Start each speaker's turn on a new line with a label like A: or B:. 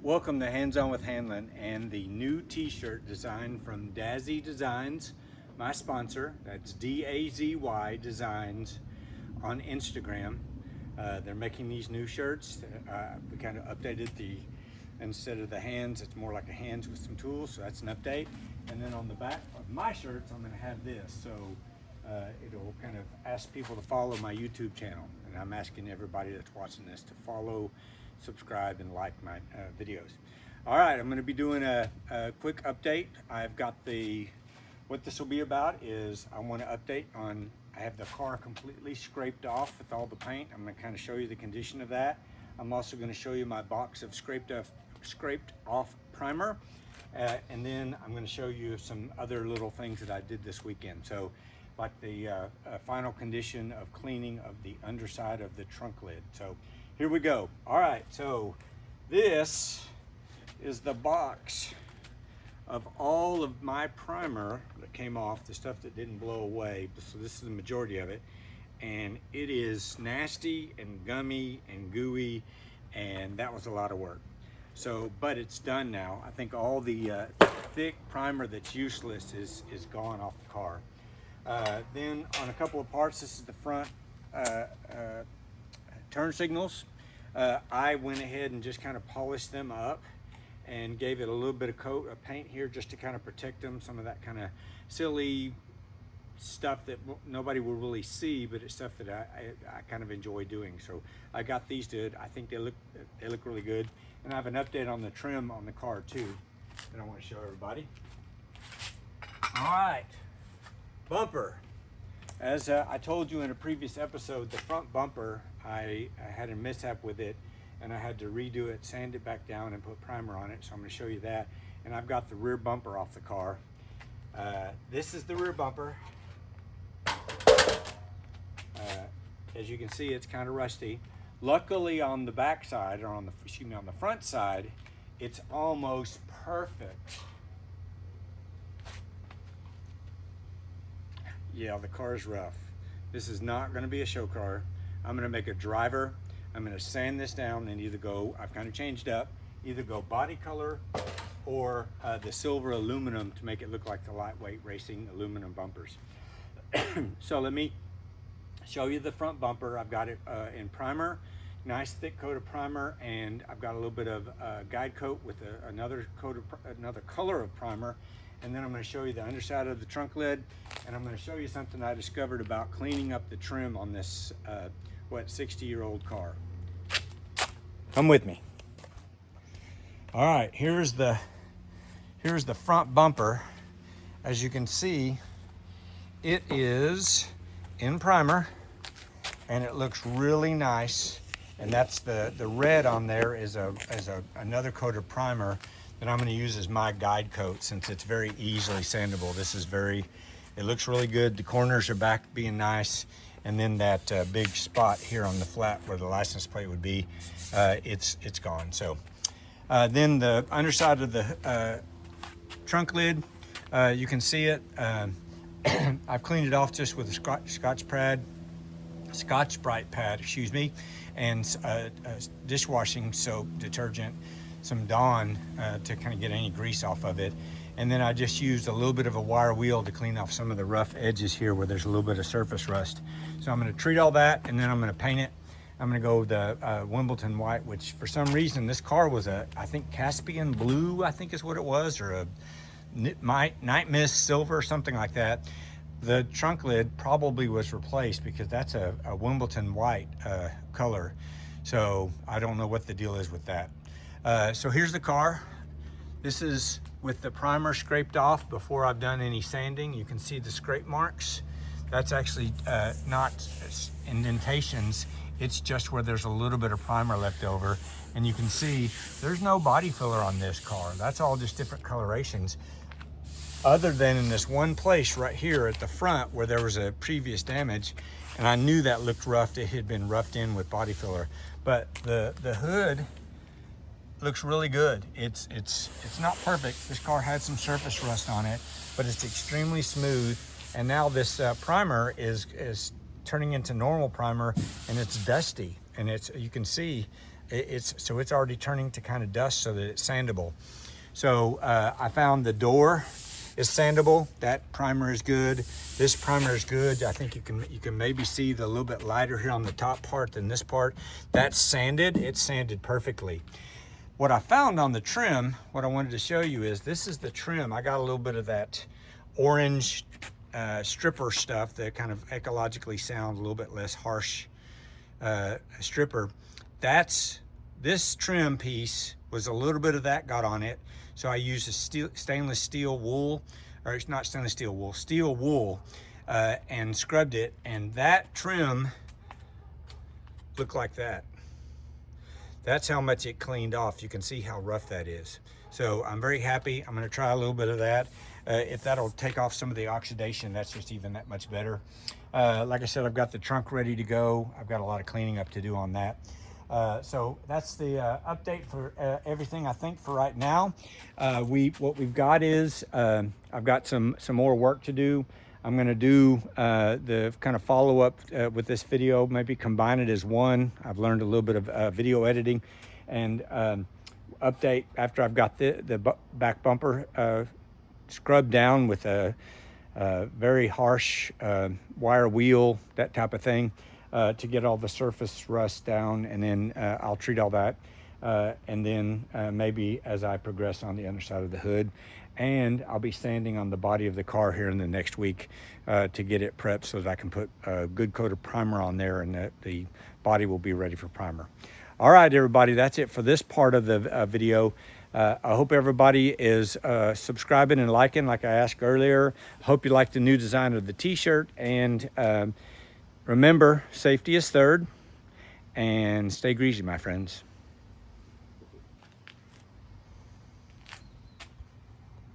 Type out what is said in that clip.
A: Welcome to Hands On with Hanlon and the new t-shirt design from Dazzy Designs, my sponsor. That's D-A-Z-Y Designs on Instagram. They're making these new shirts. We kind of updated instead of the hands, it's more like a hands with some tools, so that's an update. And then on the back of my shirts, I'm gonna have this. So it'll kind of ask people to follow my YouTube channel. And I'm asking everybody that's watching this to follow, subscribe, and like my videos. All right, I'm gonna be doing a quick update. I've got what this will be about is I wanna update on, I have the car completely scraped off with all the paint. I'm gonna kind of show you the condition of that. I'm also gonna show you my box of scraped off primer. And then I'm gonna show you some other little things that I did this weekend. So like the final condition of cleaning of the underside of the trunk lid. So here we go. All right, so this is the box of all of my primer that came off, the stuff that didn't blow away. So this is the majority of it. And it is nasty and gummy and gooey, and that was a lot of work. So, but it's done now. I think all the thick primer that's useless is gone off the car. Then on a couple of parts, this is the front turn signals. I went ahead and just kind of polished them up and gave it a little bit of coat of paint here just to kind of protect them. Some of that kind of silly stuff that nobody will really see, but it's stuff that I kind of enjoy doing. So I got these did. I think they look really good. And I have an update on the trim on the car too that I want to show everybody. All right, bumper. As I told you in a previous episode, the front bumper, I had a mishap with it and I had to redo it, sand it back down and put primer on it. So I'm going to show you that. And I've got the rear bumper off the car. This is the rear bumper. As you can see, it's kind of rusty. Luckily on the back side, or on the front side, it's almost perfect. Yeah, the car is rough. This is not going to be a show car. I'm going to make a driver. I'm going to sand this down and either go, I've kind of changed up, either go body color or the silver aluminum to make it look like the lightweight racing aluminum bumpers. So let me show you the front bumper. I've got it in primer, nice thick coat of primer, and I've got a little bit of guide coat with another color of primer. And then I'm going to show you the underside of the trunk lid, and I'm going to show you something I discovered about cleaning up the trim on this 60-year-old car. Come with me. All right, here's the front bumper. As you can see, it is in primer and it looks really nice. And that's the red on there is another coat of primer that I'm going to use as my guide coat since it's very easily sandable. It looks really good. The corners are back being nice. And then that big spot here on the flat where the license plate would be, it's gone. So then the underside of the trunk lid, you can see it. I've cleaned it off just with a Scotch Brite pad, excuse me, and dishwashing soap, detergent, some Dawn to kind of get any grease off of it. And then I just used a little bit of a wire wheel to clean off some of the rough edges here where there's a little bit of surface rust. So I'm going to treat all that and then I'm going to paint it. I'm going to go with the Wimbledon white, which for some reason this car was I think Caspian blue, I think is what it was, or a night mist silver or something like that. The trunk lid probably was replaced because that's a Wimbledon white color. So I don't know what the deal is with that. So here's the car. This is with the primer scraped off before I've done any sanding. You can see the scrape marks. That's actually not indentations. It's just where there's a little bit of primer left over. And you can see there's no body filler on this car. That's all just different colorations. Other than in this one place right here at the front where there was a previous damage. And I knew that looked roughed. It had been roughed in with body filler. But the hood looks really good. It's not perfect. This car had some surface rust on it, but it's extremely smooth. And now this primer is turning into normal primer, and it's dusty. And you can see it's already turning to kind of dust so that it's sandable. So I found the door is sandable. That primer is good. This primer is good. I think you can maybe see the little bit lighter here on the top part than this part. That's sanded. It's sanded perfectly. What I found on the trim, what I wanted to show you is this is the trim. I got a little bit of that orange stripper stuff that kind of ecologically sounds a little bit less harsh stripper. This trim piece was a little bit of that got on it. So I used a stainless steel wool, or it's not stainless steel wool, steel wool, and scrubbed it. And that trim looked like that. That's how much it cleaned off. You can see how rough that is. So I'm very happy. I'm gonna try a little bit of that. If that'll take off some of the oxidation, that's just even that much better. Like I said, I've got the trunk ready to go. I've got a lot of cleaning up to do on that. So that's the update for everything, I think, for right now. What we've got is I've got some more work to do. I'm going to do the kind of follow-up with this video, maybe combine it as one. I've learned a little bit of video editing, and update after I've got the back bumper scrubbed down with a very harsh wire wheel, that type of thing, to get all the surface rust down, and then I'll treat all that, and then maybe as I progress on the underside of the hood, and I'll be sanding on the body of the car here in the next week to get it prepped so that I can put a good coat of primer on there, and the body will be ready for primer. All right, everybody, that's it for this part of the video. I hope everybody is subscribing and liking like I asked earlier. Hope you like the new design of the t-shirt, and remember, safety is third, and stay greasy, my friends.